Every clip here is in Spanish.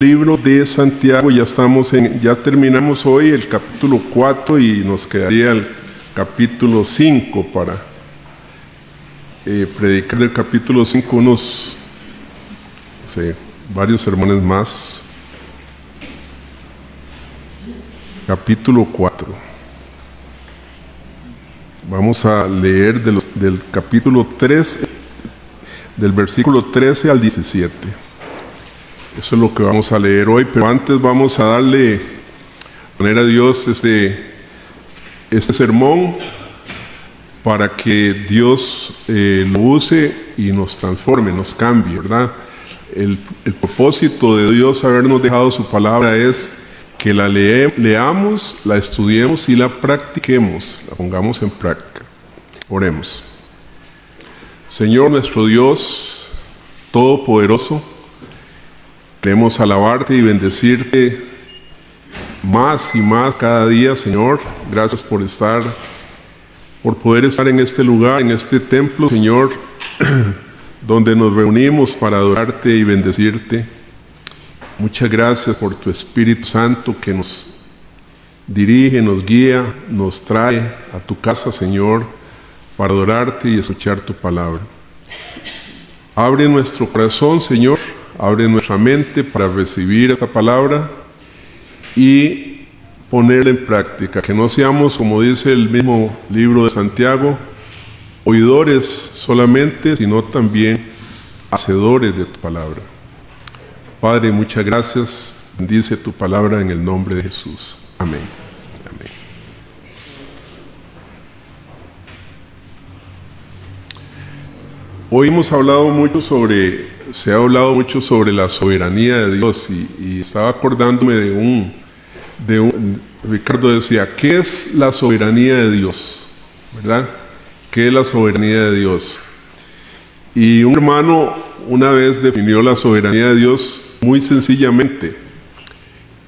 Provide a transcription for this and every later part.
libro de Santiago. Ya terminamos hoy el capítulo 4 y nos quedaría el capítulo 5 para predicar del capítulo 5 varios sermones más. Capítulo 4. Vamos a leer del capítulo 13, del versículo 13 al 17. Eso es lo que vamos a leer hoy, pero antes vamos a poner a Dios este sermón para que Dios lo use y nos transforme, nos cambie, ¿verdad? El propósito de Dios habernos dejado su palabra es que la leamos, la estudiemos y la practiquemos, la pongamos en práctica. Oremos. Señor nuestro Dios Todopoderoso, queremos alabarte y bendecirte más y más cada día, Señor. Gracias por poder estar en este lugar, en este templo, Señor, donde nos reunimos para adorarte y bendecirte. Muchas gracias por tu Espíritu Santo que nos dirige, nos guía, nos trae a tu casa, Señor, para adorarte y escuchar tu palabra. Abre nuestro corazón, Señor, abre nuestra mente para recibir esta palabra y ponerla en práctica. Que no seamos, como dice el mismo libro de Santiago, oidores solamente, sino también hacedores de tu palabra. Padre, muchas gracias. Bendice tu palabra en el nombre de Jesús. Amén. Amén. Hoy se ha hablado mucho sobre la soberanía de Dios y estaba acordándome Ricardo decía, ¿qué es la soberanía de Dios? ¿Verdad? ¿Qué es la soberanía de Dios? Y un hermano una vez definió la soberanía de Dios muy sencillamente.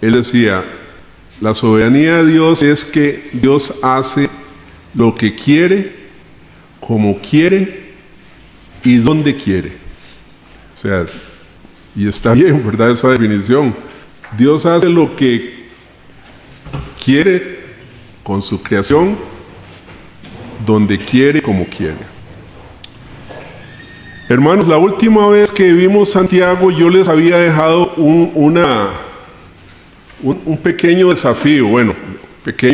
Él decía, la soberanía de Dios es que Dios hace lo que quiere, como quiere y donde quiere. O sea, y está bien, ¿verdad? Esa definición. Dios hace lo que quiere con su creación, donde quiere, como quiere. Hermanos, la última vez que vimos Santiago, yo les había dejado un pequeño desafío,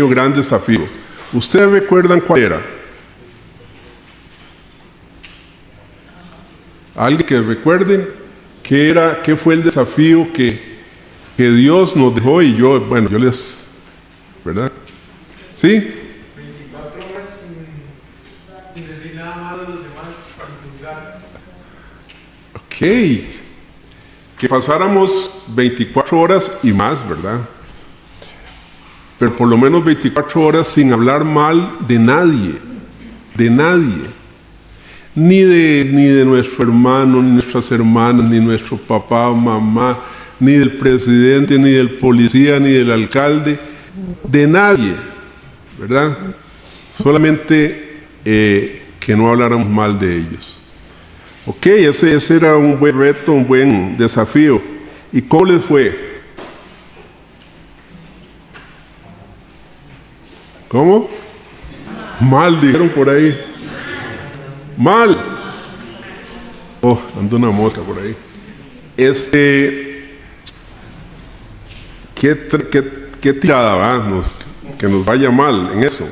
gran desafío. ¿Ustedes recuerdan cuál era? ¿Alguien que recuerden qué fue el desafío que Dios nos dejó? Y yo les... ¿Verdad? ¿Sí? 24 horas sin decir nada malo de los demás, sin juzgar. Ok. Que pasáramos 24 horas y más, ¿verdad? Pero por lo menos 24 horas sin hablar mal de nadie. De nadie. Ni de nuestro hermano, ni nuestras hermanas, ni nuestro papá o mamá, ni del presidente, ni del policía, ni del alcalde. De nadie, ¿verdad? Solamente que no habláramos mal de ellos. Ok, ese era un buen reto, un buen desafío. ¿Y cómo les fue? ¿Cómo? Mal, dijeron por ahí. Mal. Oh, anda una mosca por ahí. ¿Qué tirada va? Que nos vaya mal en eso.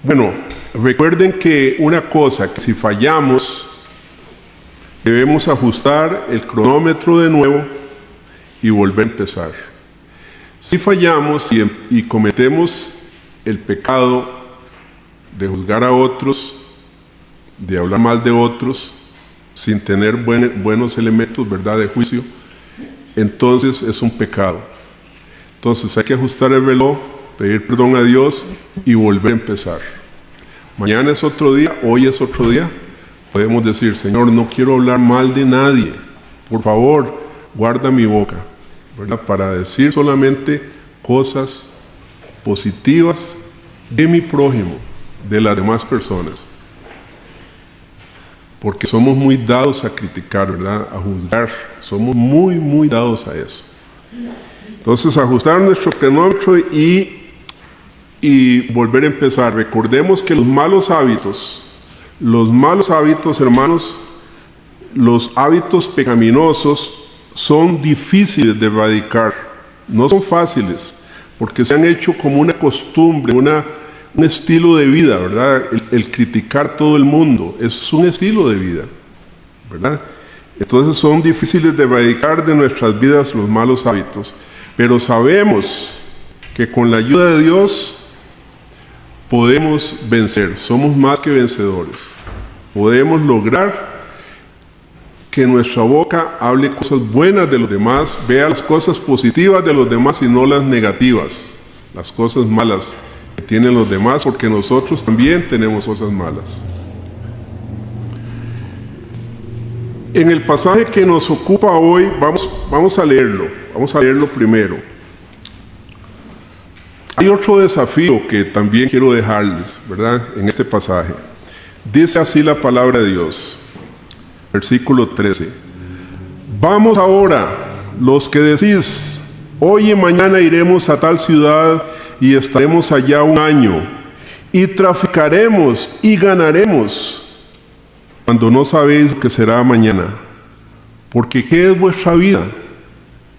Bueno, recuerden que una cosa, que si fallamos, debemos ajustar el cronómetro de nuevo y volver a empezar. Si fallamos y cometemos el pecado de juzgar a otros, de hablar mal de otros, sin tener buenos elementos, ¿verdad?, de juicio, entonces es un pecado. Entonces hay que ajustar el reloj, pedir perdón a Dios y volver a empezar. Mañana es otro día, hoy es otro día. Podemos decir, Señor, no quiero hablar mal de nadie. Por favor, guarda mi boca, ¿verdad? Para decir solamente cosas positivas de mi prójimo, de las demás personas. porque somos muy dados a criticar, ¿verdad? A juzgar, somos muy dados a eso. Entonces, ajustar nuestro cronómetro y volver a empezar. Recordemos que los malos hábitos, hermanos, los hábitos pecaminosos son difíciles de erradicar, no son fáciles, porque se han hecho como una costumbre, un estilo de vida, ¿verdad? El criticar todo el mundo, es un estilo de vida, ¿verdad? Entonces son difíciles de erradicar de nuestras vidas los malos hábitos, pero sabemos que con la ayuda de Dios podemos vencer, somos más que vencedores. Podemos lograr que nuestra boca hable cosas buenas de los demás, vea las cosas positivas de los demás y no las negativas, las cosas malas que tienen los demás, porque nosotros también tenemos cosas malas. En el pasaje que nos ocupa hoy, vamos a leerlo primero. Hay otro desafío que también quiero dejarles, ¿verdad? En este pasaje. Dice así la palabra de Dios, versículo 13. Vamos ahora, los que decís, hoy y mañana iremos a tal ciudad y estaremos allá un año, y traficaremos y ganaremos, cuando no sabéis lo que será mañana. Porque ¿qué es vuestra vida?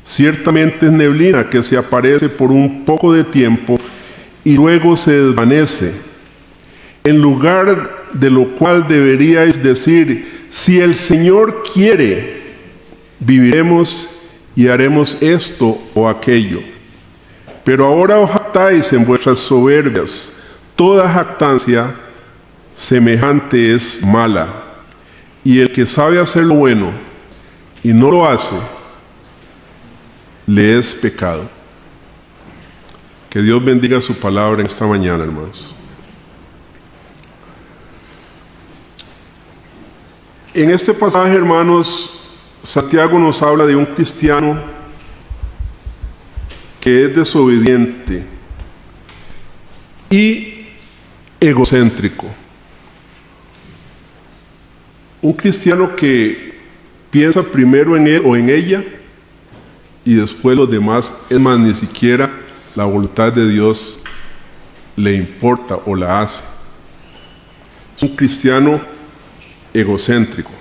Ciertamente es neblina que se aparece por un poco de tiempo y luego se desvanece. En lugar de lo cual deberíais decir, si el Señor quiere, viviremos y haremos esto o aquello. Pero ahora os jactáis en vuestras soberbias. Toda jactancia semejante es mala. Y el que sabe hacer lo bueno y no lo hace, le es pecado. Que Dios bendiga su palabra en esta mañana, hermanos. En este pasaje, hermanos, Santiago nos habla de un cristiano que es desobediente y egocéntrico. Un cristiano que piensa primero en él o en ella y después los demás, es más, ni siquiera la voluntad de Dios le importa o la hace. Es un cristiano egocéntrico.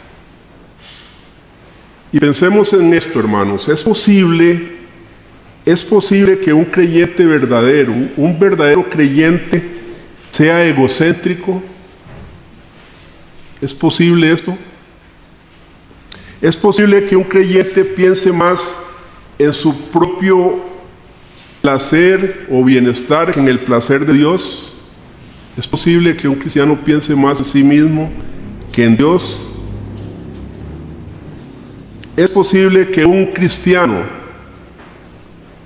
Y pensemos en esto, hermanos. Es posible que un creyente verdadero, un verdadero creyente, sea egocéntrico. ¿Es posible esto? ¿Es posible que un creyente piense más en su propio placer o bienestar que en el placer de Dios? ¿Es posible que un cristiano piense más en sí mismo que en Dios? ¿Es posible que un cristiano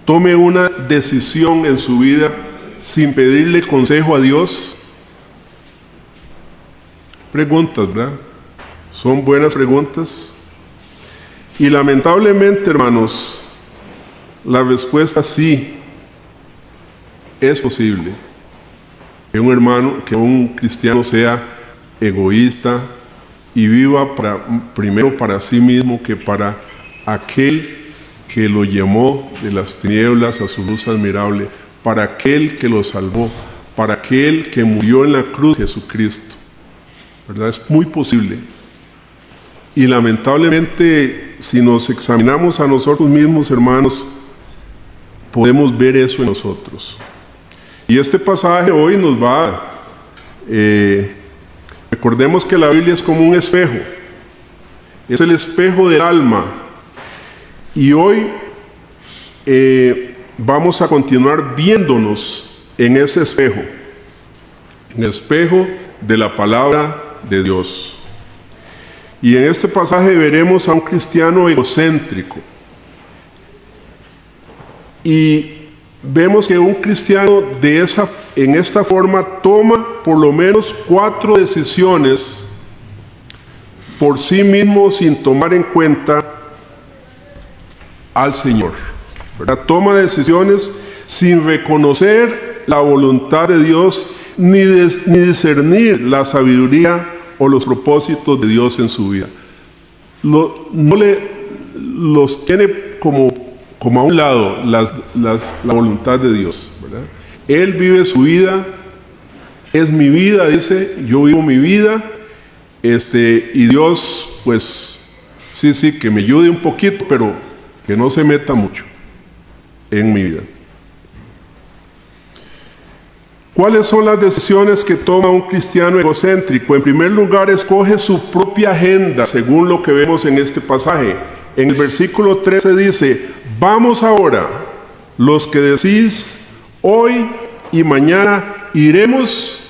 tome una decisión en su vida sin pedirle consejo a Dios? Preguntas, ¿verdad? Son buenas preguntas. Y lamentablemente, hermanos, la respuesta sí, es posible que un cristiano sea egoísta y viva primero para sí mismo que para aquel que lo llamó de las tinieblas a su luz admirable, para aquel que lo salvó, para aquel que murió en la cruz, Jesucristo. ¿Verdad? Es muy posible. Y lamentablemente, si nos examinamos a nosotros mismos, hermanos, podemos ver eso en nosotros. Y este pasaje hoy nos va recordemos que la Biblia es como un espejo, es el espejo del alma. Y hoy vamos a continuar viéndonos en ese espejo, en el espejo de la palabra de Dios. Y en este pasaje veremos a un cristiano egocéntrico. Y vemos que un cristiano en esta forma toma por lo menos 4 decisiones por sí mismo sin tomar en cuenta al Señor, ¿verdad? Toma decisiones sin reconocer la voluntad de Dios ni discernir la sabiduría o los propósitos de Dios en su vida. Los tiene como a un lado la voluntad de Dios, ¿verdad? Él vive su vida, es mi vida, dice, yo vivo mi vida, y Dios, pues, sí, que me ayude un poquito, pero que no se meta mucho en mi vida. ¿Cuáles son las decisiones que toma un cristiano egocéntrico? En primer lugar, escoge su propia agenda, según lo que vemos en este pasaje. En el versículo 13 dice: vamos ahora, los que decís, hoy y mañana iremos.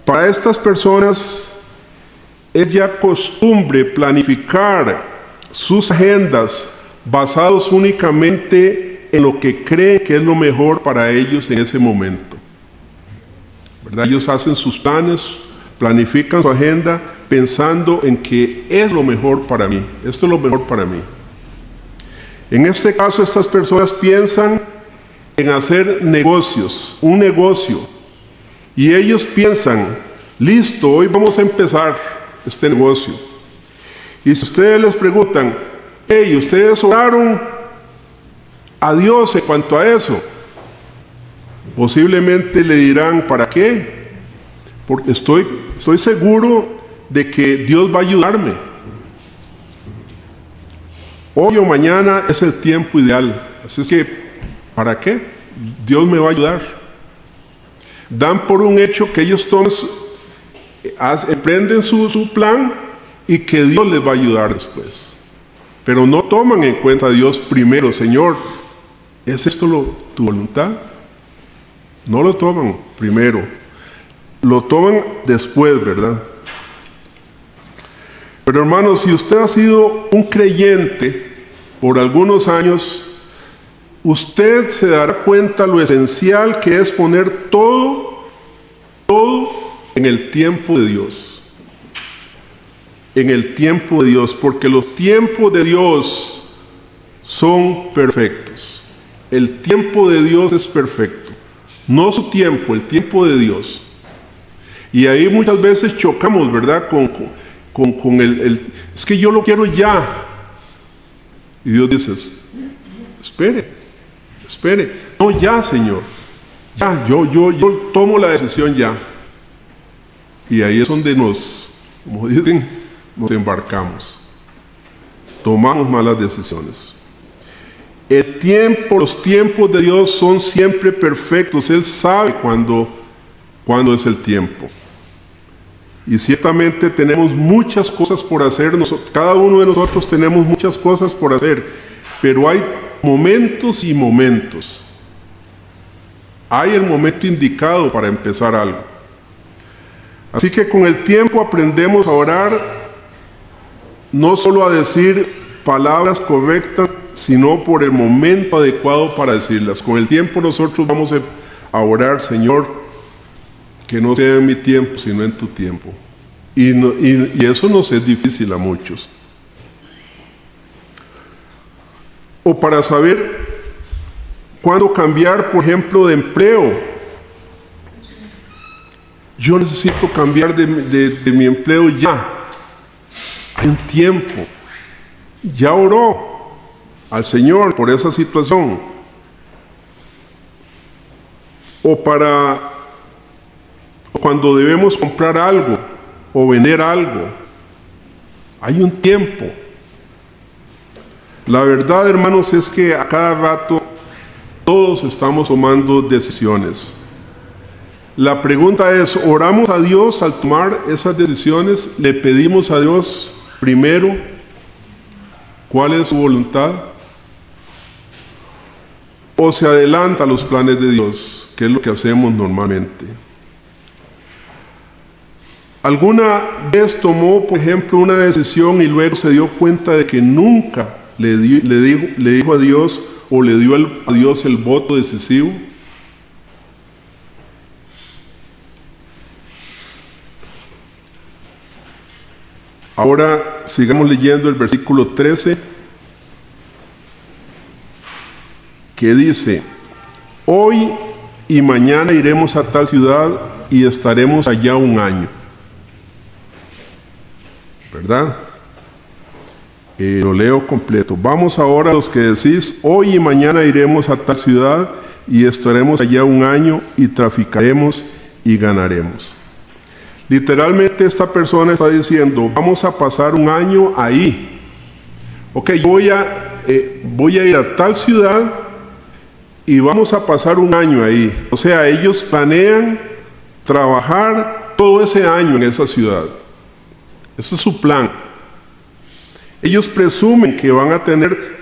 Para estas personas es ya costumbre planificar sus agendas basados únicamente en lo que creen que es lo mejor para ellos en ese momento, ¿verdad? Ellos hacen sus planes, planifican su agenda pensando en que es lo mejor para mí, esto es lo mejor para mí. En este caso, estas personas piensan en hacer negocios, un negocio, y ellos piensan, listo, hoy vamos a empezar este negocio. Y si ustedes les preguntan, hey, ¿ustedes oraron a Dios en cuanto a eso? Posiblemente le dirán, ¿para qué? Porque estoy seguro de que Dios va a ayudarme. Hoy o mañana es el tiempo ideal. Así es que, ¿para qué? Dios me va a ayudar. Dan por un hecho que ellos todos emprenden su plan y que Dios les va a ayudar después. Pero no toman en cuenta a Dios primero. Señor, ¿es esto tu voluntad? No lo toman primero. Lo toman después, ¿verdad? Pero hermanos, si usted ha sido un creyente por algunos años, usted se dará cuenta lo esencial que es poner todo en el tiempo de Dios. En el tiempo de Dios, porque los tiempos de Dios son perfectos. El tiempo de Dios es perfecto. No su tiempo, el tiempo de Dios. Y ahí muchas veces chocamos, ¿verdad? Con es que yo lo quiero ya. Y Dios dice, espere. No, ya, Señor. Ya, yo tomo la decisión ya. Y ahí es donde como dicen, nos embarcamos. Tomamos malas decisiones. Los tiempos de Dios son siempre perfectos. Él sabe cuándo es el tiempo. Y ciertamente tenemos muchas cosas por hacer. Cada uno de nosotros tenemos muchas cosas por hacer. Pero hay momentos y momentos. Hay el momento indicado para empezar algo. Así que con el tiempo aprendemos a orar, no solo a decir palabras correctas, sino por el momento adecuado para decirlas. Con el tiempo nosotros vamos a orar, Señor, que no sea en mi tiempo, sino en tu tiempo. Y eso nos es difícil a muchos. O para saber cuándo cambiar, por ejemplo, de empleo. Yo necesito cambiar de mi empleo ya. Hay un tiempo. Ya oró al Señor por esa situación. O cuando debemos comprar algo o vender algo. Hay un tiempo. La verdad, hermanos, es que a cada rato todos estamos tomando decisiones. La pregunta es, ¿oramos a Dios al tomar esas decisiones? ¿Le pedimos a Dios primero cuál es su voluntad? ¿O se adelanta a los planes de Dios, que es lo que hacemos normalmente? ¿Alguna vez tomó, por ejemplo, una decisión y luego se dio cuenta de que nunca le dijo a Dios o le dio a Dios el voto decisivo? Ahora sigamos leyendo el versículo 13, que dice: hoy y mañana iremos a tal ciudad y estaremos allá un año. ¿Verdad? Lo leo completo. Vamos ahora a los que decís, hoy y mañana iremos a tal ciudad y estaremos allá un año y traficaremos y ganaremos. Literalmente esta persona está diciendo, vamos a pasar un año ahí. Ok, voy a ir a tal ciudad y vamos a pasar un año ahí. O sea, ellos planean trabajar todo ese año en esa ciudad. Ese es su plan. Ellos presumen que van a tener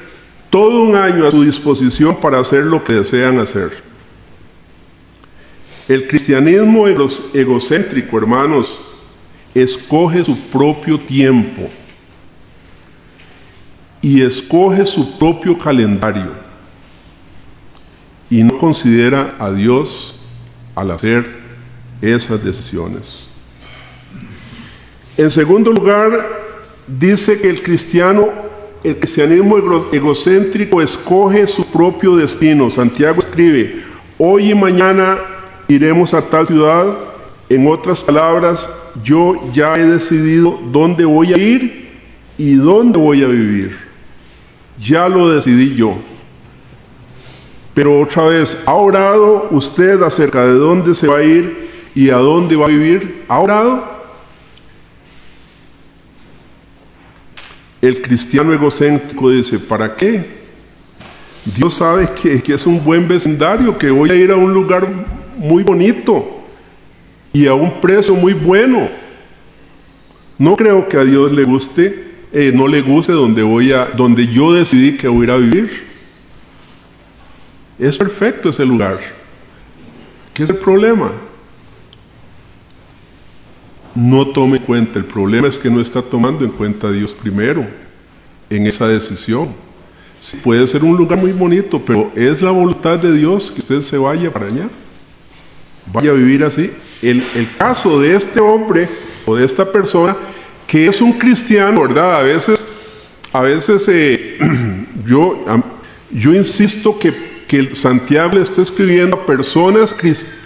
todo un año a su disposición para hacer lo que desean hacer. El cristianismo egocéntrico, hermanos, escoge su propio tiempo y escoge su propio calendario y no considera a Dios al hacer esas decisiones. En segundo lugar, dice que el cristianismo egocéntrico escoge su propio destino. Santiago escribe, hoy y mañana iremos a tal ciudad. En otras palabras, yo ya he decidido dónde voy a ir y dónde voy a vivir. Ya lo decidí yo. Pero otra vez, ¿ha orado usted acerca de dónde se va a ir y a dónde va a vivir? ¿Ha orado? El cristiano egocéntrico dice, ¿para qué? Dios sabe que es un buen vecindario, que voy a ir a un lugar muy bonito y a un precio muy bueno. No creo que a Dios le guste, no le guste donde yo decidí que voy a ir a vivir. Es perfecto ese lugar. ¿Qué es el problema? No tome en cuenta. El problema es que no está tomando en cuenta a Dios primero en esa decisión. Sí, puede ser un lugar muy bonito, pero es la voluntad de Dios que usted se vaya para allá. Vaya a vivir así. El caso de este hombre o de esta persona que es un cristiano, ¿verdad? A veces yo insisto que Santiago le está escribiendo a personas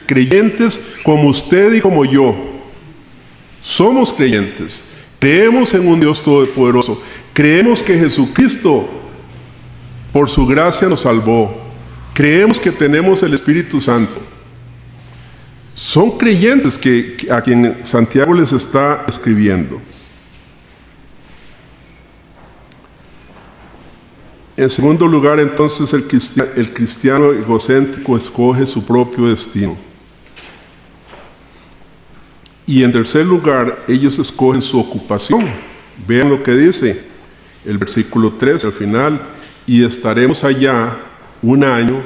creyentes como usted y como yo. Somos creyentes, creemos en un Dios todopoderoso, creemos que Jesucristo por su gracia nos salvó, creemos que tenemos el Espíritu Santo. Son creyentes a quien Santiago les está escribiendo. En segundo lugar, entonces, el cristiano egocéntrico escoge su propio destino. Y en tercer lugar, ellos escogen su ocupación. Vean lo que dice el versículo 3 al final, y estaremos allá un año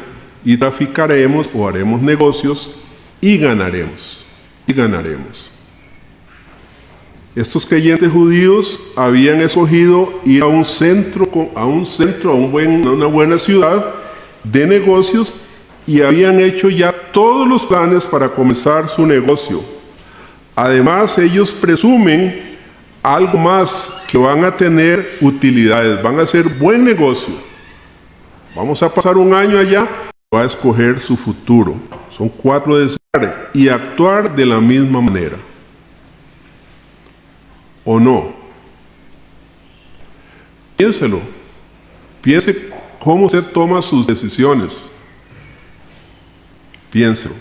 y traficaremos o haremos negocios y ganaremos. Y ganaremos. Estos creyentes judíos habían escogido ir a una buena ciudad de negocios y habían hecho ya todos los planes para comenzar su negocio. Además, ellos presumen algo más, que van a tener utilidades, van a hacer buen negocio. Vamos a pasar un año allá, va a escoger su futuro. Son 4 deseos y actuar de la misma manera. ¿O no? Piénselo. Piense cómo usted toma sus decisiones. Piénselo.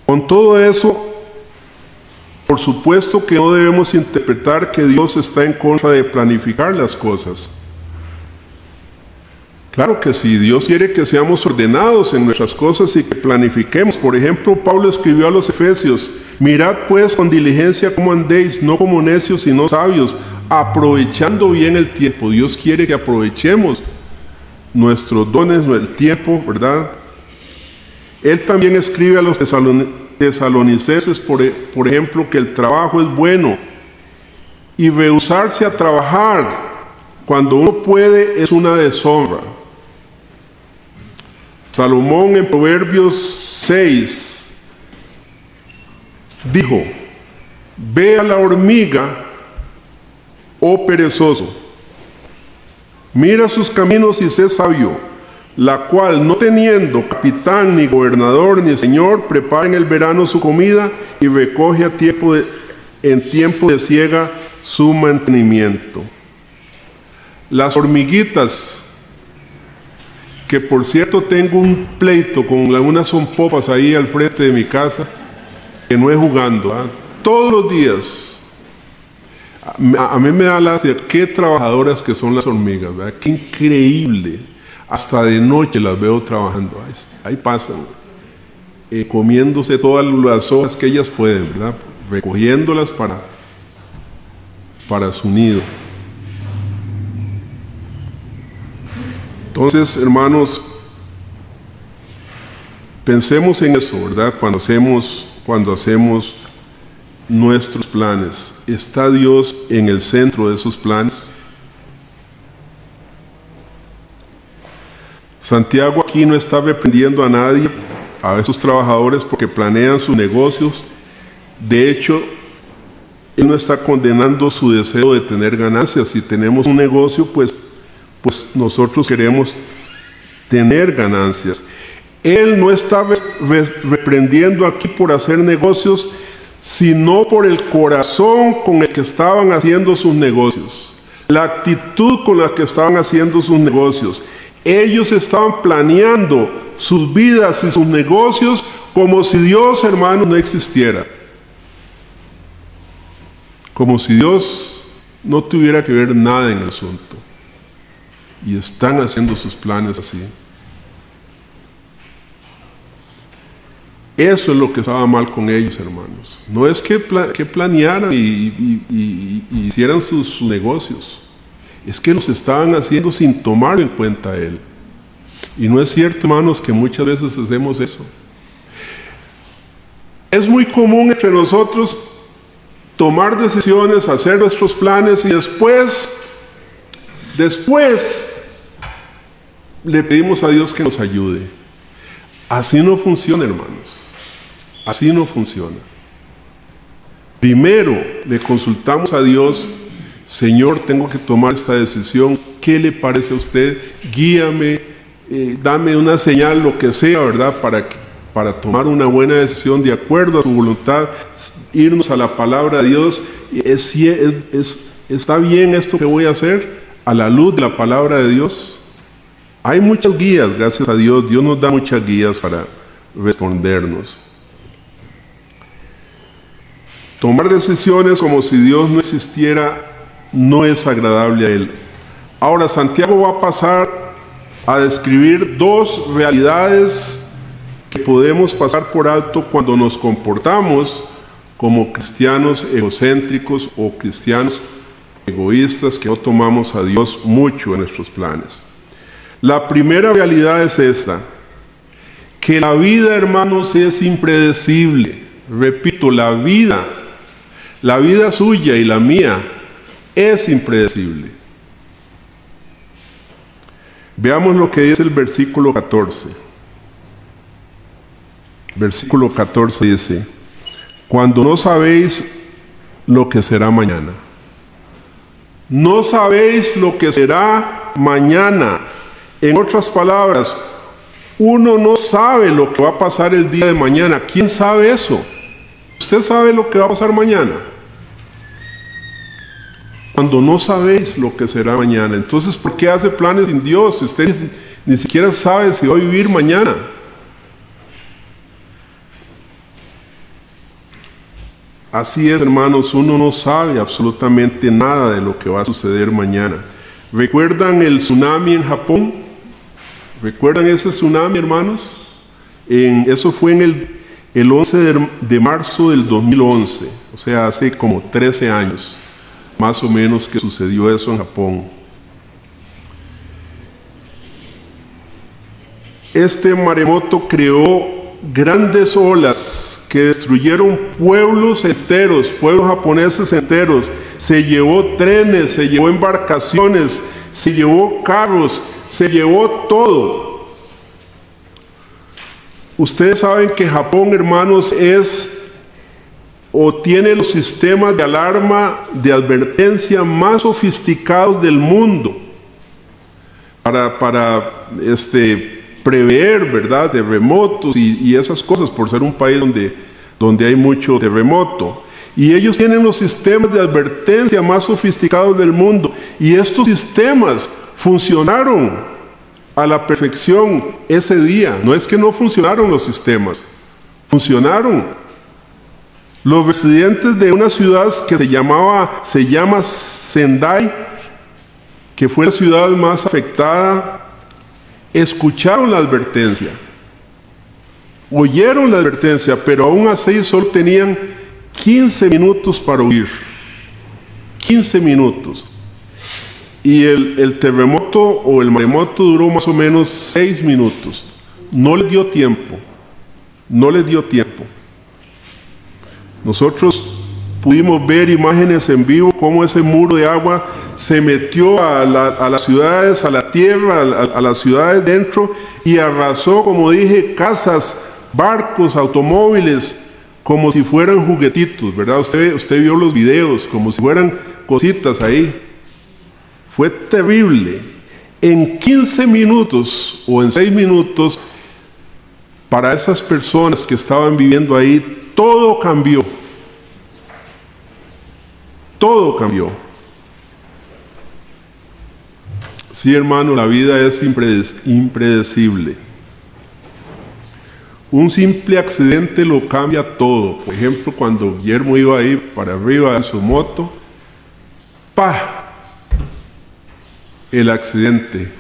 Con todo eso, por supuesto que no debemos interpretar que Dios está en contra de planificar las cosas. Claro que sí, Dios quiere que seamos ordenados en nuestras cosas y que planifiquemos. Por ejemplo, Pablo escribió a los Efesios, mirad pues con diligencia cómo andéis, no como necios sino sabios, aprovechando bien el tiempo. Dios quiere que aprovechemos nuestros dones, el tiempo, ¿verdad? Él también escribe a los tesalonicenses, por ejemplo, que el trabajo es bueno y rehusarse a trabajar cuando uno puede es una deshonra. Salomón en Proverbios 6 dijo, ve a la hormiga, oh perezoso, mira sus caminos y sé sabio, la cual, no teniendo capitán, ni gobernador, ni señor, prepara en el verano su comida y recoge en tiempo de siega su mantenimiento. Las hormiguitas, que por cierto tengo un pleito con unas sonpopas ahí al frente de mi casa, que no es jugando, ¿eh? Todos los días. A mí me da lástima, qué trabajadoras que son las hormigas, ¿verdad? Qué increíble. Hasta de noche las veo trabajando. Ahí pasan, comiéndose todas las hojas que ellas pueden, ¿verdad? Recogiéndolas para su nido. Entonces, hermanos, pensemos en eso, ¿verdad? Cuando hacemos nuestros planes. ¿Está Dios en el centro de esos planes? Santiago aquí no está reprendiendo a nadie, a esos trabajadores, porque planean sus negocios. De hecho, él no está condenando su deseo de tener ganancias. Si tenemos un negocio, pues nosotros queremos tener ganancias. Él no está reprendiendo aquí por hacer negocios, sino por el corazón con el que estaban haciendo sus negocios, la actitud con la que estaban haciendo sus negocios. Ellos estaban planeando sus vidas y sus negocios como si Dios, hermanos, no existiera. Como si Dios no tuviera que ver nada en el asunto. Y están haciendo sus planes así. Eso es lo que estaba mal con ellos, hermanos. No es que planearan y hicieran sus negocios. Es que los estaban haciendo sin tomar en cuenta a Él. Y no es cierto, hermanos, que muchas veces hacemos eso. Es muy común entre nosotros tomar decisiones, hacer nuestros planes y después le pedimos a Dios que nos ayude. Así no funciona, hermanos. Así no funciona. Primero le consultamos a Dios: Señor, tengo que tomar esta decisión, ¿qué le parece a usted? Guíame, dame una señal, lo que sea, ¿verdad? Para tomar una buena decisión de acuerdo a tu voluntad, irnos a la palabra de Dios. ¿Está bien esto que voy a hacer a la luz de la palabra de Dios? Hay muchas guías, gracias a Dios. Dios nos da muchas guías para respondernos. Tomar decisiones como si Dios no existiera no es agradable a Él. Ahora, Santiago va a pasar a describir dos realidades que podemos pasar por alto cuando nos comportamos como cristianos egocéntricos o cristianos egoístas que no tomamos a Dios mucho en nuestros planes. La primera realidad es esta: que la vida, hermanos, es impredecible. Repito, la vida suya y la mía es impredecible. Veamos lo que dice el versículo 14. Versículo 14 dice: cuando no sabéis lo que será mañana. No sabéis lo que será mañana. En otras palabras, uno no sabe lo que va a pasar el día de mañana. ¿Quién sabe eso? ¿Usted sabe lo que va a pasar mañana? Cuando no sabéis lo que será mañana, entonces ¿por qué hace planes sin Dios? Usted ni siquiera sabe si va a vivir mañana. Así es, hermanos, uno no sabe absolutamente nada de lo que va a suceder mañana. ¿Recuerdan el tsunami en Japón? ¿Recuerdan ese tsunami, hermanos? Eso fue en el 11 de marzo del 2011, o sea, hace como 13 años, más o menos, que sucedió eso en Japón. Este maremoto creó grandes olas que destruyeron pueblos enteros, pueblos japoneses enteros. Se llevó trenes, se llevó embarcaciones, se llevó carros, se llevó todo. Ustedes saben que Japón, hermanos, tiene los sistemas de alarma, de advertencia más sofisticados del mundo. para prever, ¿verdad?, terremotos y esas cosas, por ser un país donde hay mucho terremoto. Y ellos tienen los sistemas de advertencia más sofisticados del mundo. Y estos sistemas funcionaron a la perfección ese día. No es que no funcionaron los sistemas, funcionaron. Los residentes de una ciudad que se llama Sendai, que fue la ciudad más afectada, escucharon la advertencia, oyeron la advertencia, pero aún así solo tenían 15 minutos para huir. 15 minutos. Y el terremoto o el maremoto duró más o menos 6 minutos. No les dio tiempo. No les dio tiempo. Nosotros pudimos ver imágenes en vivo cómo ese muro de agua se metió a las ciudades, a la tierra, a las ciudades dentro y arrasó, como dije, casas, barcos, automóviles, como si fueran juguetitos, ¿verdad? Usted vio los videos, como si fueran cositas ahí. Fue terrible. En 15 minutos o en 6 minutos, para esas personas que estaban viviendo ahí, todo cambió. Todo cambió. Sí, hermano, la vida es impredecible. Un simple accidente lo cambia todo. Por ejemplo, cuando Guillermo iba ahí para arriba en su moto, ¡pah! El accidente.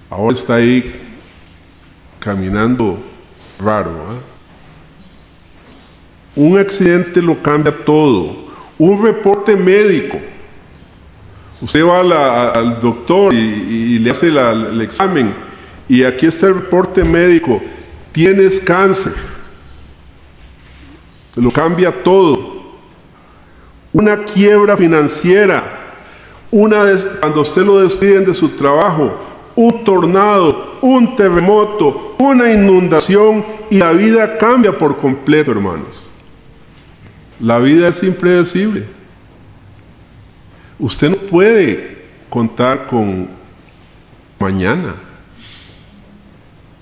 Ahora está ahí caminando raro, ¿eh? Un accidente lo cambia todo. Un reporte médico. Usted va al doctor y le hace el examen y aquí está el reporte médico. Tienes cáncer. Lo cambia todo. Una quiebra financiera. Cuando usted lo despiden de su trabajo. Un tornado, un terremoto, una inundación y la vida cambia por completo, hermanos. La vida es impredecible. Usted no puede contar con mañana.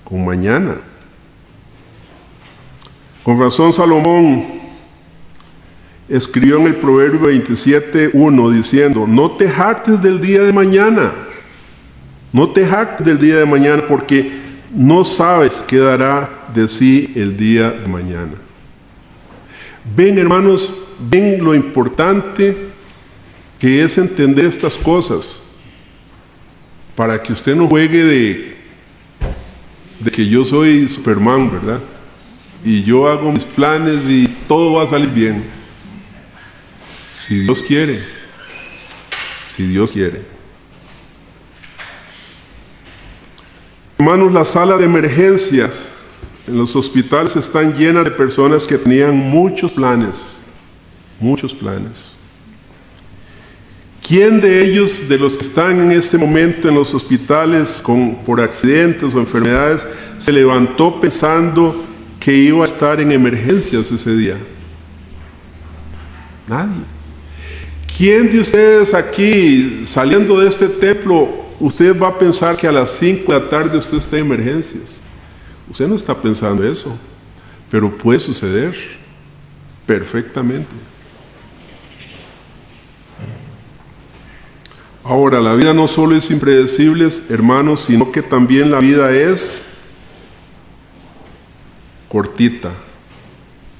Con mañana. Con razón Salomón escribió en el Proverbio 27:1 diciendo: no te jactes del día de mañana. No te jactes del día de mañana porque no sabes qué dará de sí el día de mañana. Ven, hermanos, ven lo importante que es entender estas cosas para que usted no juegue de que yo soy Superman, ¿verdad? Y yo hago mis planes y todo va a salir bien. Si Dios quiere. Si Dios quiere. Hermanos, las salas de emergencias en los hospitales están llenas de personas que tenían muchos planes. Muchos planes. ¿Quién de ellos, de los que están en este momento en los hospitales por accidentes o enfermedades, se levantó pensando que iba a estar en emergencias ese día? Nadie. ¿Quién de ustedes aquí, saliendo de este templo, usted va a pensar que a las 5 de la tarde usted está en emergencias? Usted no está pensando eso, pero puede suceder perfectamente. Ahora, la vida no solo es impredecible, hermanos, sino que también la vida es cortita,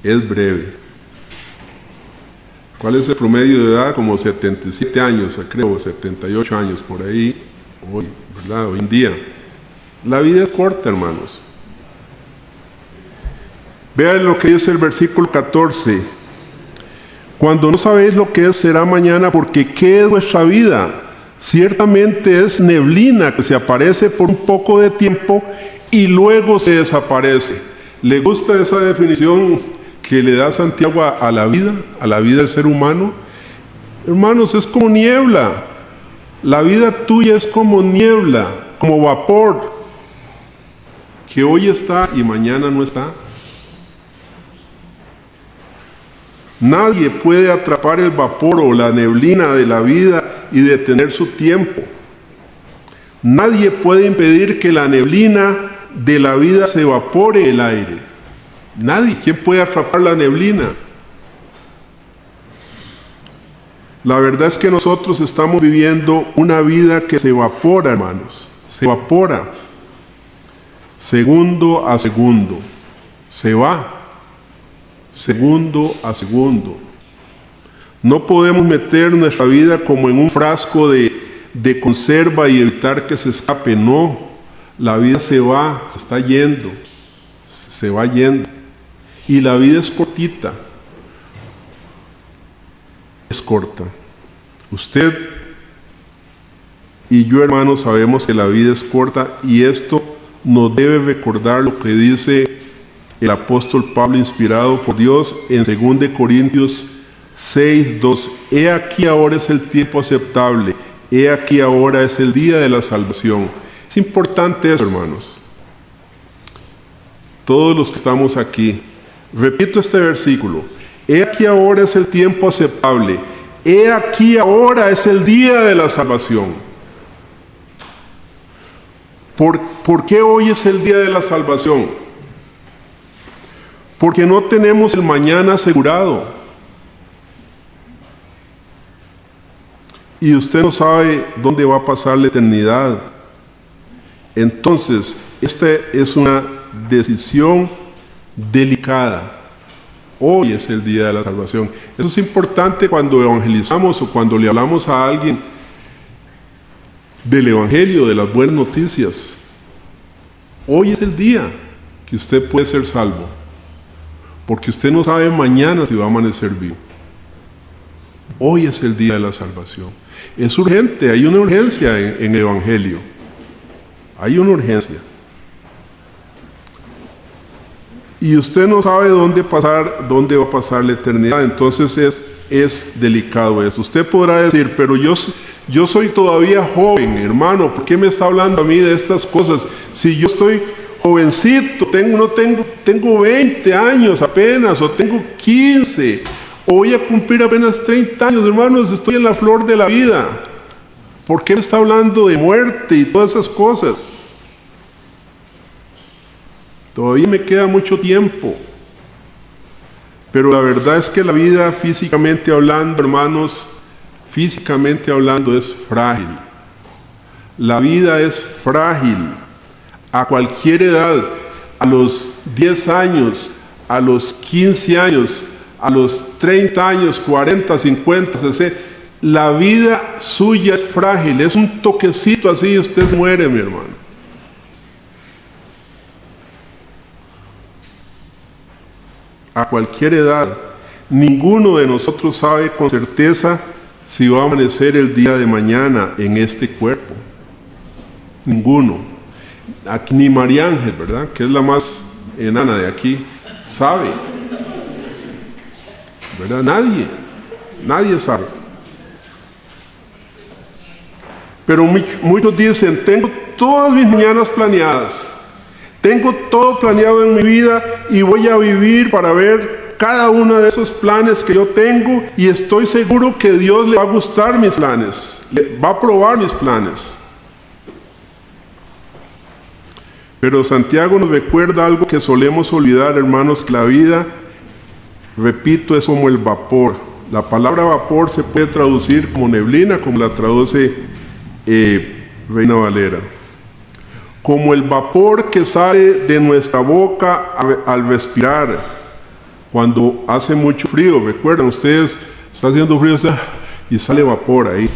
es breve. ¿Cuál es el promedio de edad? Como 77 años, creo, 78 años por ahí, hoy, ¿verdad? Hoy en día. La vida es corta, hermanos. Vean lo que dice el versículo 14. Cuando no sabéis lo que será mañana, porque ¿qué es vuestra vida? Ciertamente es neblina que se aparece por un poco de tiempo y luego se desaparece. ¿Le gusta esa definición que le da Santiago a la vida del ser humano? Hermanos, es como niebla. La vida tuya es como niebla, como vapor, que hoy está y mañana no está. Nadie puede atrapar el vapor o la neblina de la vida y detener su tiempo. Nadie puede impedir que la neblina de la vida se evapore en el aire. Nadie. ¿Quién puede atrapar la neblina? La verdad es que nosotros estamos viviendo una vida que se evapora, hermanos. Se evapora. Segundo a segundo. Se va. Segundo a segundo. No podemos meter nuestra vida como en un frasco de conserva y evitar que se escape. No. La vida se va, se está yendo. Se va yendo. Y la vida es cortita. Es corta. Usted y yo, hermanos, sabemos que la vida es corta y esto nos debe recordar lo que dice el apóstol Pablo, inspirado por Dios, en 2 Corintios 6:2. He aquí ahora es el tiempo aceptable, he aquí ahora es el día de la salvación. Es importante eso, hermanos. Todos los que estamos aquí, repito este versículo. He aquí ahora es el tiempo aceptable. He aquí ahora es el día de la salvación. ¿Por qué hoy es el día de la salvación? Porque no tenemos el mañana asegurado. Y usted no sabe dónde va a pasar la eternidad. Entonces, esta es una decisión delicada. Hoy es el día de la salvación. Eso es importante cuando evangelizamos o cuando le hablamos a alguien del evangelio, de las buenas noticias. Hoy es el día que usted puede ser salvo, porque usted no sabe mañana si va a amanecer vivo. Hoy es el día de la salvación. Es urgente, hay una urgencia en el evangelio. Hay una urgencia. Y usted no sabe dónde va a pasar la eternidad. Entonces es delicado eso. Usted podrá decir, pero yo soy todavía joven, hermano, ¿por qué me está hablando a mí de estas cosas? Si yo estoy jovencito, tengo 20 años apenas, o tengo 15, o voy a cumplir apenas 30 años, hermanos, estoy en la flor de la vida. ¿Por qué me está hablando de muerte y todas esas cosas? Todavía me queda mucho tiempo. Pero la verdad es que la vida, físicamente hablando, hermanos, físicamente hablando, es frágil. La vida es frágil. A cualquier edad, a los 10 años, a los 15 años, a los 30 años, 40, 50, 60, la vida suya es frágil. Es un toquecito así y usted se muere, mi hermano. A cualquier edad, ninguno de nosotros sabe con certeza si va a amanecer el día de mañana en este cuerpo. Ninguno. Aquí, ni María Ángel, ¿verdad? Que es la más enana de aquí, sabe. ¿Verdad? Nadie sabe. Pero muchos dicen, tengo todas mis mañanas planeadas. Tengo todo planeado en mi vida y voy a vivir para ver cada uno de esos planes que yo tengo y estoy seguro que Dios le va a gustar mis planes, le va a aprobar mis planes. Pero Santiago nos recuerda algo que solemos olvidar, hermanos, que la vida, repito, es como el vapor. La palabra vapor se puede traducir como neblina, como la traduce Reina Valera. Como el vapor que sale de nuestra boca al respirar cuando hace mucho frío. Recuerdan ustedes, está haciendo frío y sale vapor ahí.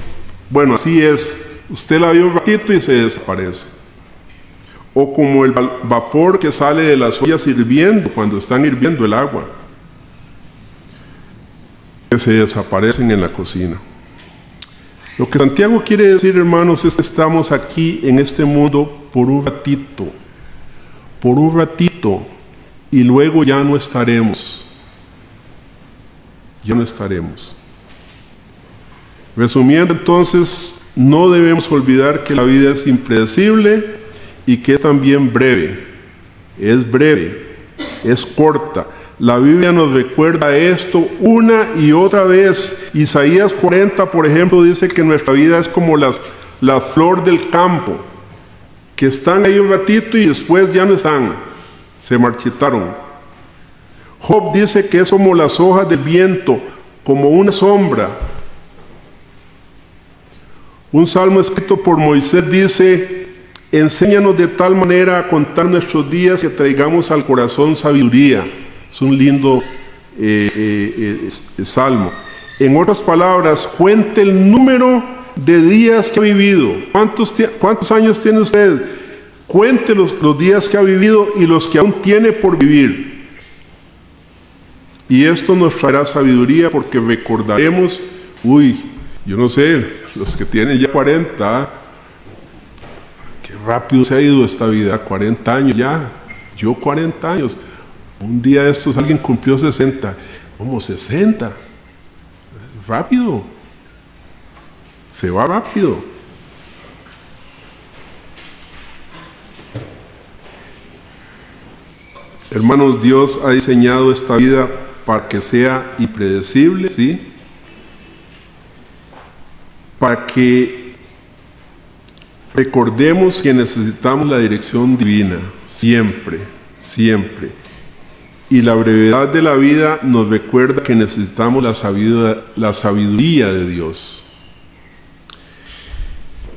Bueno, así es. Usted la ve un ratito y se desaparece. O como el vapor que sale de las ollas hirviendo cuando están hirviendo el agua, que se desaparecen en la cocina. Lo que Santiago quiere decir, hermanos, es que estamos aquí en este mundo por un ratito, y luego ya no estaremos. Resumiendo, entonces, no debemos olvidar que la vida es impredecible y que es también breve. Es corta. La Biblia nos recuerda esto una y otra vez. Isaías 40, por ejemplo, dice que nuestra vida es como la flor del campo. que están ahí un ratito y después ya no están, se marchitaron. Job dice que es como las hojas del viento, como una sombra. Un salmo escrito por Moisés dice: enséñanos de tal manera a contar nuestros días que traigamos al corazón sabiduría. Es un lindo salmo. En otras palabras, cuente el número de días que ha vivido. ¿Cuántos años tiene usted? Cuente los días que ha vivido y los que aún tiene por vivir. Y esto nos traerá sabiduría, porque recordaremos, yo no sé, los que tienen ya 40, qué rápido se ha ido esta vida, 40 años ya, yo 40 años, un día de estos alguien cumplió 60, ¿cómo 60? Rápido, se va rápido. Hermanos, Dios ha diseñado esta vida para que sea impredecible, ¿sí? Para que recordemos que necesitamos la dirección divina, siempre, siempre. Y la brevedad de la vida nos recuerda que necesitamos la sabiduría de Dios.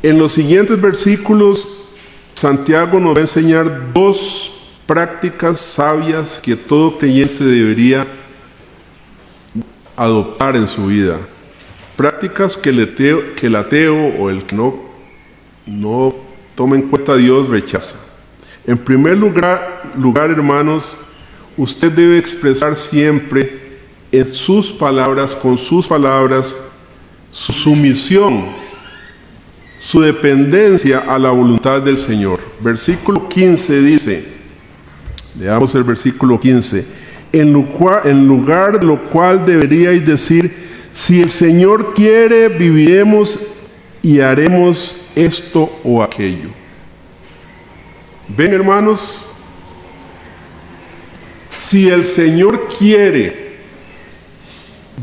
En los siguientes versículos, Santiago nos va a enseñar dos prácticas sabias que todo creyente debería adoptar en su vida. Prácticas que el ateo o el que no toma en cuenta a Dios rechaza. En primer lugar, hermanos, usted debe expresar siempre en sus palabras, con sus palabras, su sumisión, su dependencia a la voluntad del Señor. Versículo 15 dice, leamos el versículo 15. En lugar de lo cual deberíais decir: si el Señor quiere, viviremos y haremos esto o aquello. ¿Ven, hermanos? Si el Señor quiere,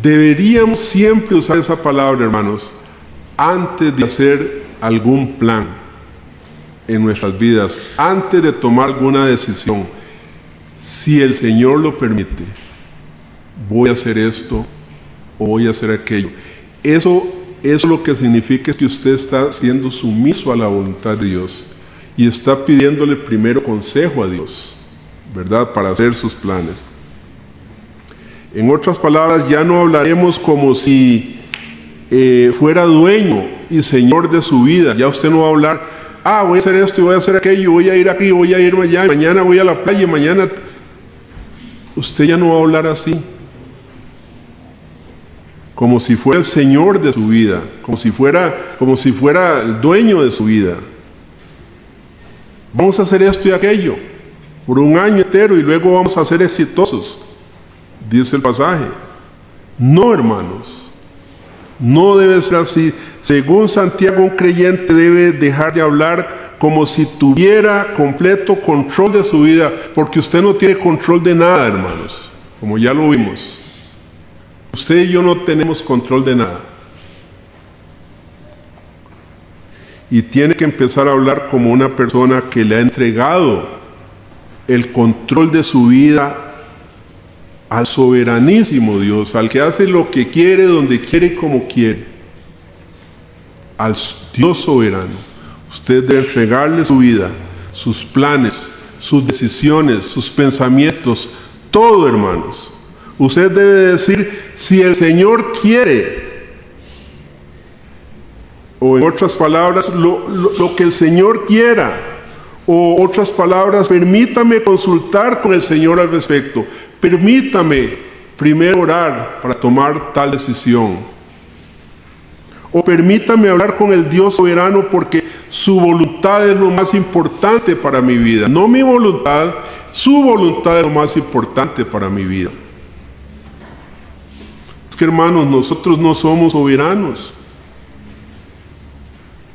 deberíamos siempre usar esa palabra, hermanos, antes de hacer algún plan en nuestras vidas, antes de tomar alguna decisión. Si el Señor lo permite, voy a hacer esto o voy a hacer aquello. Eso es lo que significa que usted está siendo sumiso a la voluntad de Dios y está pidiéndole primero consejo a Dios, ¿verdad? Para hacer sus planes. En otras palabras, ya no hablaremos como si fuera dueño y señor de su vida. Ya usted no va a hablar: voy a hacer esto y voy a hacer aquello, voy a ir aquí, voy a ir allá, mañana voy a la playa, mañana... Usted ya no va a hablar así, como si fuera el señor de su vida, como si fuera el dueño de su vida. Vamos a hacer esto y aquello por un año entero y luego vamos a ser exitosos, dice el pasaje. No, hermanos, no debe ser así. Según Santiago, un creyente debe dejar de hablar como si tuviera completo control de su vida, porque usted no tiene control de nada, hermanos, como ya lo vimos. Usted y yo no tenemos control de nada. Y tiene que empezar a hablar como una persona que le ha entregado el control de su vida al soberanísimo Dios, al que hace lo que quiere, donde quiere y como quiere, al Dios soberano. Usted debe entregarle su vida, sus planes, sus decisiones, sus pensamientos, todo, hermanos. Usted debe decir: si el Señor quiere, o en otras palabras, lo que el Señor quiera, o otras palabras, permítame consultar con el Señor al respecto, permítame primero orar para tomar tal decisión, o permítame hablar con el Dios soberano, porque su voluntad es lo más importante para mi vida. No mi voluntad, su voluntad es lo más importante para mi vida. Es que, hermanos, nosotros no somos soberanos.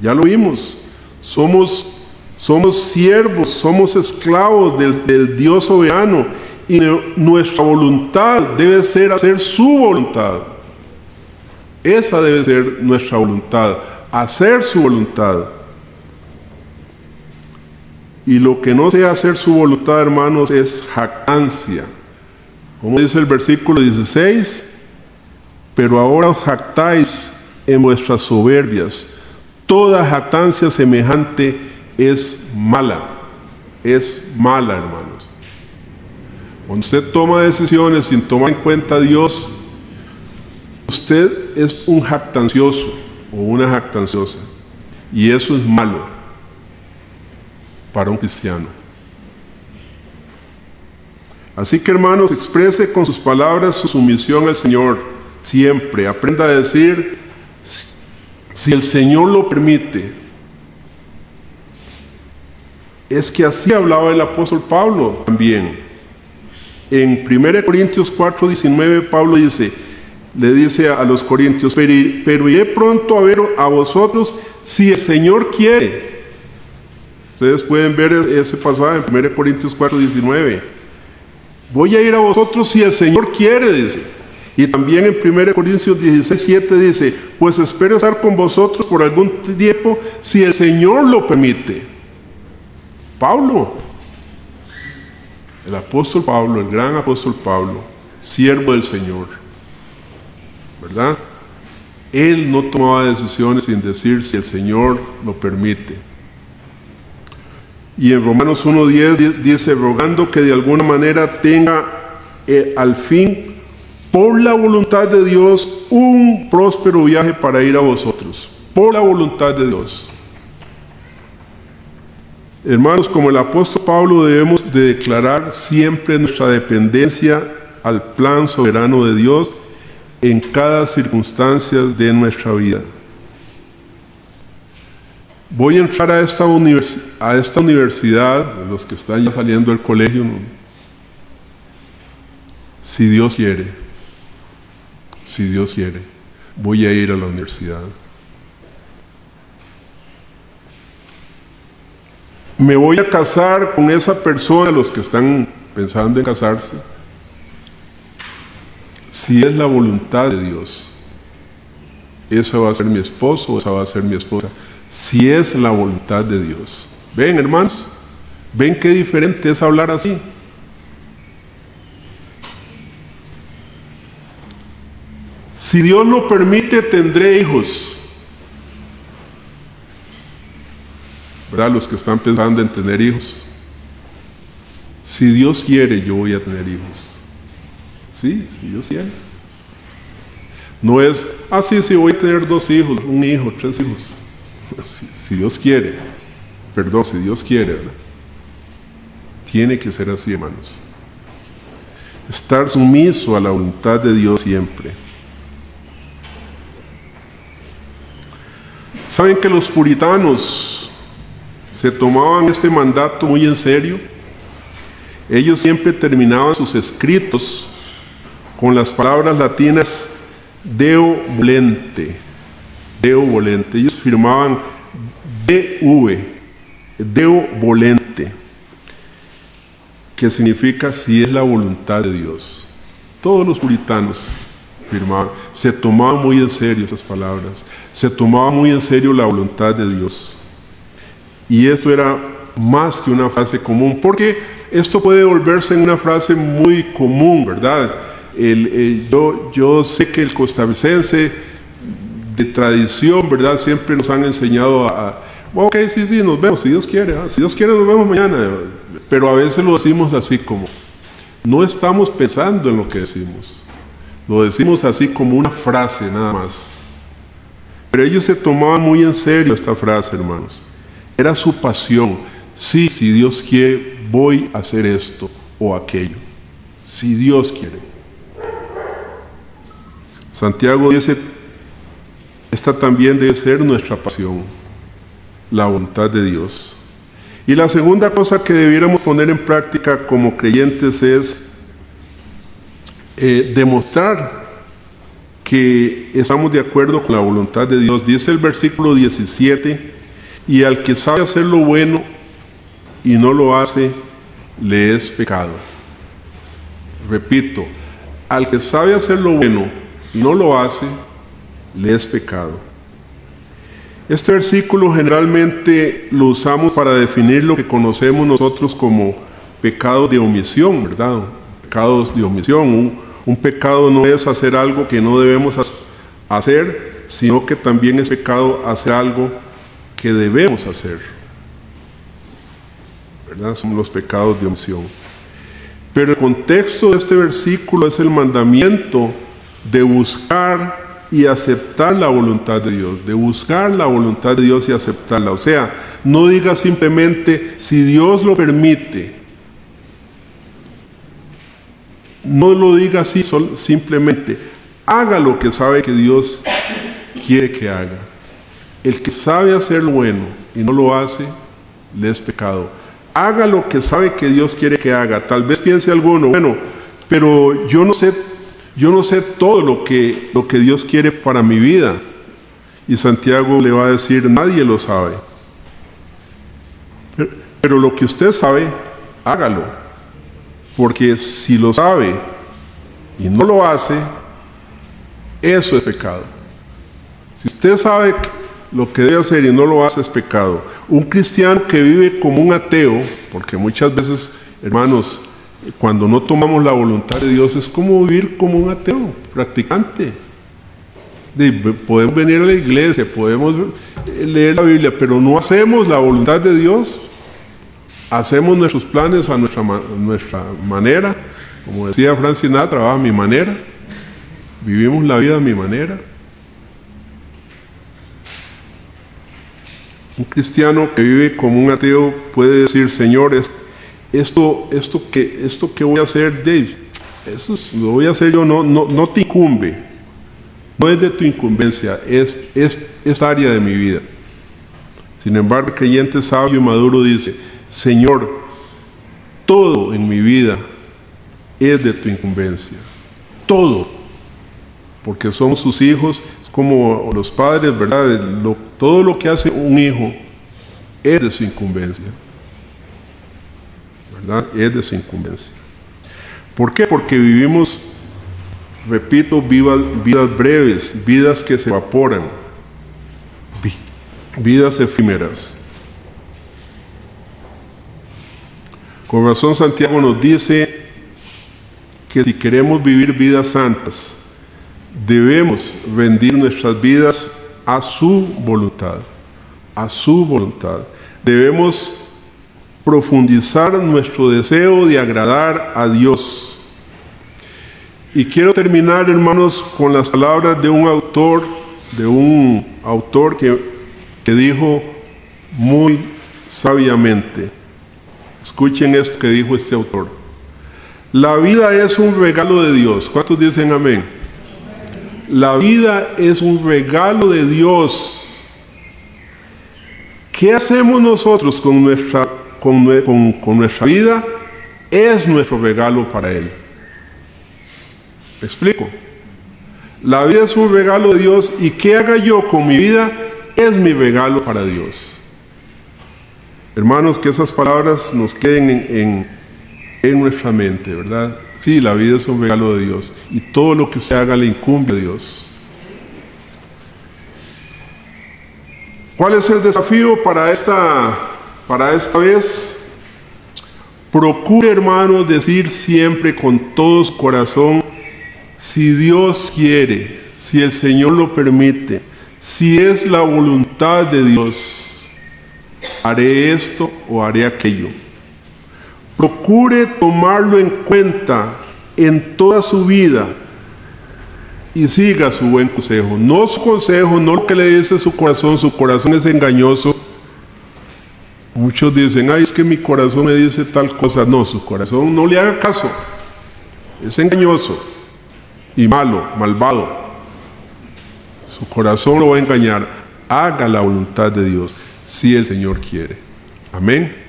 Ya lo vimos. Somos siervos, somos esclavos del Dios soberano. Y nuestra voluntad debe ser hacer su voluntad. Esa debe ser nuestra voluntad, hacer su voluntad. Y lo que no sea hacer su voluntad, hermanos, es jactancia. Como dice el versículo 16, pero ahora os jactáis en vuestras soberbias. Toda jactancia semejante es mala, hermanos. Cuando usted toma decisiones sin tomar en cuenta a Dios, usted es un jactancioso o una jactanciosa, y eso es malo para un cristiano. Así que, hermanos, exprese con sus palabras su sumisión al Señor siempre. Aprenda a decir, si el Señor lo permite. Es que así hablaba el apóstol Pablo también. En 1 Corintios 4:19, Pablo le dice a los corintios, pero iré pronto a ver a vosotros si el Señor quiere. Ustedes pueden ver ese pasaje en 1 Corintios 4:19. Voy a ir a vosotros si el Señor quiere, dice. Y también en 1 Corintios 16:7 dice, pues espero estar con vosotros por algún tiempo si el Señor lo permite. Pablo, el apóstol Pablo, el gran apóstol Pablo, siervo del Señor, ¿verdad? Él no tomaba decisiones sin decir si el Señor lo permite. Y en Romanos 1:10 dice, rogando que de alguna manera tenga al fin, por la voluntad de Dios, un próspero viaje para ir a vosotros. Por la voluntad de Dios. Hermanos, como el apóstol Pablo, debemos de declarar siempre nuestra dependencia al plan soberano de Dios en cada circunstancia de nuestra vida. Voy a entrar a esta universidad, los que están ya saliendo del colegio, ¿no? Si Dios quiere, voy a ir a la universidad. Me voy a casar con esa persona, los que están pensando en casarse, si es la voluntad de Dios. Esa va a ser mi esposo o esa va a ser mi esposa, si es la voluntad de Dios. ¿Ven, hermanos? ¿Ven qué diferente es hablar así? Si Dios lo permite, tendré hijos. ¿Verdad? Los que están pensando en tener hijos. Si Dios quiere, yo voy a tener hijos. Sí, si Dios quiere. No es, sí, voy a tener 2 hijos, 1 hijo, 3 hijos. Si Dios quiere, si Dios quiere, ¿verdad? Tiene que ser así, hermanos. Estar sumiso a la voluntad de Dios siempre. ¿Saben que los puritanos se tomaban este mandato muy en serio? Ellos siempre terminaban sus escritos con las palabras latinas Deo volente. Deo volente. Ellos firmaban Deo volente, que significa si es la voluntad de Dios. Todos los puritanos firmaban, se tomaban muy en serio esas palabras, se tomaba muy en serio la voluntad de Dios. Y esto era más que una frase común, porque esto puede volverse en una frase muy común, ¿verdad? Yo sé que el costarricense de tradición, ¿verdad? Siempre nos han enseñado ok, sí, nos vemos, si Dios quiere, si Dios quiere nos vemos mañana. Pero a veces lo decimos así como, no estamos pensando en lo que decimos. Lo decimos así como una frase nada más. Pero ellos se tomaban muy en serio esta frase, hermanos. Era su pasión. Sí, si Dios quiere, voy a hacer esto o aquello. Si Dios quiere. Santiago dice, esta también debe ser nuestra pasión, la voluntad de Dios. Y la segunda cosa que debiéramos poner en práctica como creyentes es demostrar que estamos de acuerdo con la voluntad de Dios. Dice el versículo 17, y al que sabe hacer lo bueno y no lo hace, le es pecado. Repito, al que sabe hacer lo bueno y no lo hace, le es pecado. Este versículo generalmente lo usamos para definir lo que conocemos nosotros como pecados de omisión, ¿verdad? Pecados de omisión. Un pecado no es hacer algo que no debemos hacer, sino que también es pecado hacer algo que debemos hacer, ¿verdad? Son los pecados de omisión. Pero el contexto de este versículo es el mandamiento de buscar y aceptar la voluntad de Dios, de buscar la voluntad de Dios y aceptarla. O sea, no diga simplemente si Dios lo permite. No lo diga así simplemente. Haga lo que sabe que Dios quiere que haga. El que sabe hacer lo bueno y no lo hace, le es pecado. Haga lo que sabe que Dios quiere que haga. Tal vez piense alguno, bueno, pero yo no sé todo lo que Dios quiere para mi vida. Y Santiago le va a decir, nadie lo sabe. Pero lo que usted sabe, hágalo. Porque si lo sabe y no lo hace, eso es pecado. Si usted sabe lo que debe hacer y no lo hace, es pecado. Un cristiano que vive como un ateo, porque muchas veces, hermanos, cuando no tomamos la voluntad de Dios, es como vivir como un ateo, practicante. Podemos venir a la iglesia, podemos leer la Biblia, pero no hacemos la voluntad de Dios. Hacemos nuestros planes a nuestra manera. Como decía Frank Sinatra, a mi manera. Vivimos la vida a mi manera. Un cristiano que vive como un ateo puede decir, Señor, esto que voy a hacer, Dave, eso lo voy a hacer yo, no te incumbe. No es de tu incumbencia, es área de mi vida. Sin embargo, el creyente sabio y maduro dice, Señor, todo en mi vida es de tu incumbencia. Todo. Porque somos sus hijos, es como los padres, ¿verdad? Todo lo que hace un hijo es de su incumbencia. ¿Verdad? Es de su incumbencia. ¿Por qué? Porque vivimos, repito, vidas breves, vidas que se evaporan, vidas efímeras. Con razón Santiago nos dice que si queremos vivir vidas santas, debemos rendir nuestras vidas a su voluntad, a su voluntad. Debemos profundizar nuestro deseo de agradar a Dios. Y quiero terminar, hermanos, con las palabras de un autor que dijo muy sabiamente. Escuchen esto que dijo este autor. La vida es un regalo de Dios. ¿Cuántos dicen amén? La vida es un regalo de Dios. ¿Qué hacemos nosotros con nuestra vida? Es nuestro regalo para Él. ¿Me explico? La vida es un regalo de Dios y ¿qué haga yo con mi vida? Es mi regalo para Dios. Hermanos, que esas palabras nos queden en nuestra mente, ¿verdad? Sí, la vida es un regalo de Dios y todo lo que usted haga le incumbe a Dios. ¿Cuál es el desafío para esta vez? Procure, hermanos, decir siempre con todo su corazón, si Dios quiere, si el Señor lo permite, si es la voluntad de Dios, haré esto o haré aquello. Procure tomarlo en cuenta en toda su vida y siga su buen consejo. No su consejo, no lo que le dice su corazón es engañoso. Muchos dicen, ay, es que mi corazón me dice tal cosa. No, su corazón no le haga caso. Es engañoso y malvado. Su corazón lo va a engañar. Haga la voluntad de Dios, si el Señor quiere. Amén.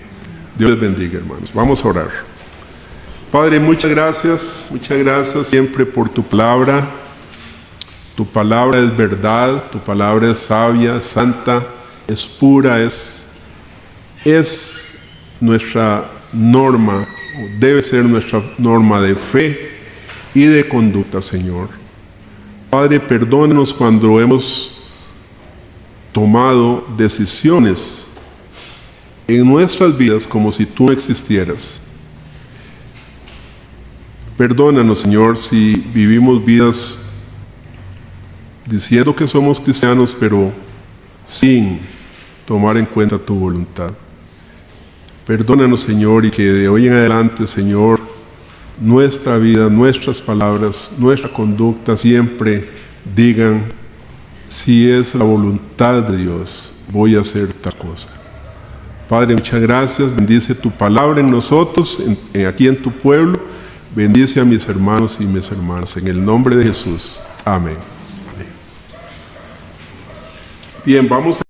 Dios les bendiga, hermanos. Vamos a orar. Padre, muchas gracias siempre por tu palabra. Tu palabra es verdad, tu palabra es sabia, santa, es pura, es nuestra norma, debe ser nuestra norma de fe y de conducta, Señor. Padre, perdónanos cuando hemos tomado decisiones en nuestras vidas como si tú no existieras. Perdónanos, Señor, si vivimos vidas diciendo que somos cristianos, pero sin tomar en cuenta tu voluntad. Perdónanos, Señor, y que de hoy en adelante, Señor, nuestra vida, nuestras palabras, nuestra conducta siempre digan: si es la voluntad de Dios, voy a hacer tal cosa. Padre, muchas gracias. Bendice tu palabra en nosotros, aquí en tu pueblo. Bendice a mis hermanos y mis hermanas. En el nombre de Jesús. Amén. Bien, vamos a